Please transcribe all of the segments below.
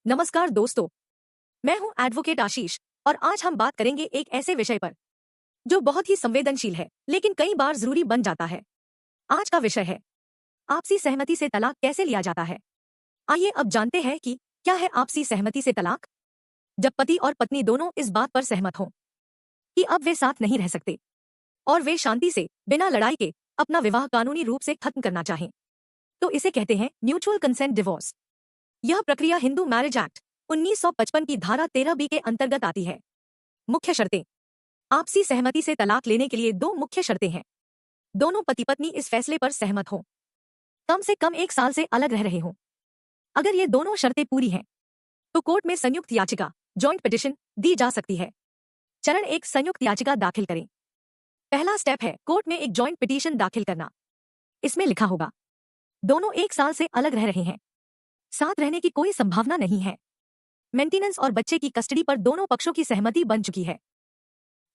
नमस्कार दोस्तों, मैं हूं एडवोकेट आशीष और आज हम बात करेंगे एक ऐसे विषय पर जो बहुत ही संवेदनशील है लेकिन कई बार जरूरी बन जाता है। आज का विषय है आपसी सहमति से तलाक कैसे लिया जाता है। आइए अब जानते हैं कि क्या है आपसी सहमति से तलाक। जब पति और पत्नी दोनों इस बात पर सहमत हों कि अब वे साथ नहीं रह सकते और वे शांति से बिना लड़ाई के अपना विवाह कानूनी रूप से खत्म करना चाहें तो इसे कहते हैं म्यूचुअल कंसेंट डिवोर्स। यह प्रक्रिया हिंदू मैरिज एक्ट 1955 की धारा 13B के अंतर्गत आती है। मुख्य शर्तें। आपसी सहमति से तलाक लेने के लिए दो मुख्य शर्तें हैं। दोनों पति पत्नी इस फैसले पर सहमत हों, कम से कम 1 साल से अलग रह रहे हों। अगर ये दोनों शर्तें पूरी हैं तो कोर्ट में संयुक्त याचिका जॉइंट पिटिशन दी जा सकती है। चरण 1, संयुक्त याचिका दाखिल करें। पहला स्टेप है कोर्ट में एक जॉइंट पिटीशन दाखिल करना। इसमें लिखा होगा दोनों 1 साल से अलग रह रहे हैं, साथ रहने की कोई संभावना नहीं है, मेंटेनेंस और बच्चे की कस्टडी पर दोनों पक्षों की सहमति बन चुकी है।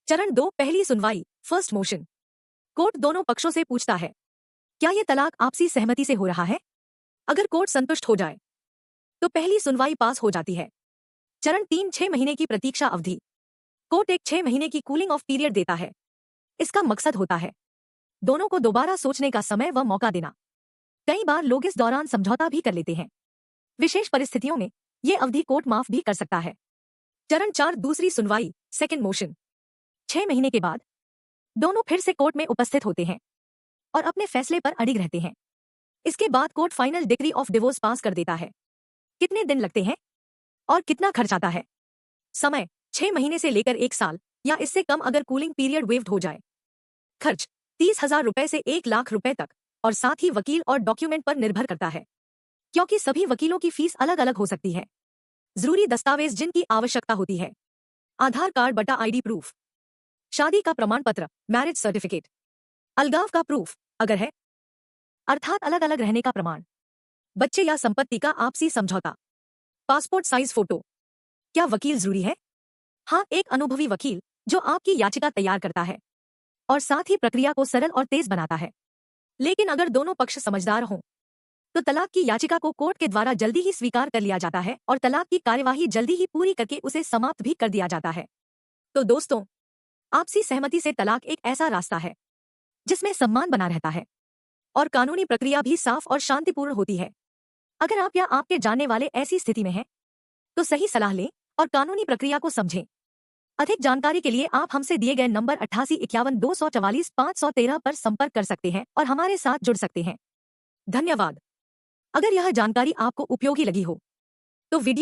चरण 2, पहली सुनवाई फर्स्ट मोशन। कोर्ट दोनों पक्षों से पूछता है क्या यह तलाक आपसी सहमति से हो रहा है। अगर कोर्ट संतुष्ट हो जाए तो पहली सुनवाई पास हो जाती है। चरण 3, 6 महीने की प्रतीक्षा अवधि। कोर्ट एक 6 महीने की कूलिंग ऑफ पीरियड देता है। इसका मकसद होता है दोनों को दोबारा सोचने का समय व मौका देना। कई बार लोग इस दौरान समझौता भी कर लेते हैं। विशेष परिस्थितियों में ये अवधि कोर्ट माफ भी कर सकता है। चरण 4, दूसरी सुनवाई सेकंड मोशन। 6 महीने के बाद दोनों फिर से कोर्ट में उपस्थित होते हैं और अपने फैसले पर अडिग रहते हैं। इसके बाद court final decree of divorce pass कर देता है। कितने दिन लगते हैं और कितना खर्च आता है। समय 6 महीने से लेकर 1 साल या इससे कम अगर कूलिंग पीरियड वेव्ड हो जाए। खर्च 30,000 रुपए से 1 लाख रुपए तक और साथ ही वकील और डॉक्यूमेंट पर निर्भर करता है, क्योंकि सभी वकीलों की फीस अलग अलग हो सकती है। जरूरी दस्तावेज जिनकी आवश्यकता होती है आधार कार्ड बटा ID प्रूफ, शादी का प्रमाण पत्र मैरिज सर्टिफिकेट, अलगाव का प्रूफ अगर है अर्थात अलग अलग रहने का प्रमाण, बच्चे या संपत्ति का आपसी समझौता, पासपोर्ट साइज फोटो। क्या वकील जरूरी है? हाँ, एक अनुभवी वकील जो आपकी याचिका तैयार करता है और साथ ही प्रक्रिया को सरल और तेज बनाता है। लेकिन अगर दोनों पक्ष समझदार हों तो तलाक की याचिका को कोर्ट के द्वारा जल्दी ही स्वीकार कर लिया जाता है और तलाक की कार्यवाही जल्दी ही पूरी करके उसे समाप्त भी कर दिया जाता है। तो दोस्तों, आपसी सहमति से तलाक एक ऐसा रास्ता है जिसमें सम्मान बना रहता है और कानूनी प्रक्रिया भी साफ और शांतिपूर्ण होती है। अगर आप या आपके जानने वाले ऐसी स्थिति में हैं तो सही सलाह लें और कानूनी प्रक्रिया को समझें। अधिक जानकारी के लिए आप हमसे दिए गए नंबर 8851 244 513 पर संपर्क कर सकते हैं और हमारे साथ जुड़ सकते हैं। धन्यवाद। अगर यह जानकारी आपको उपयोगी लगी हो तो वीडियो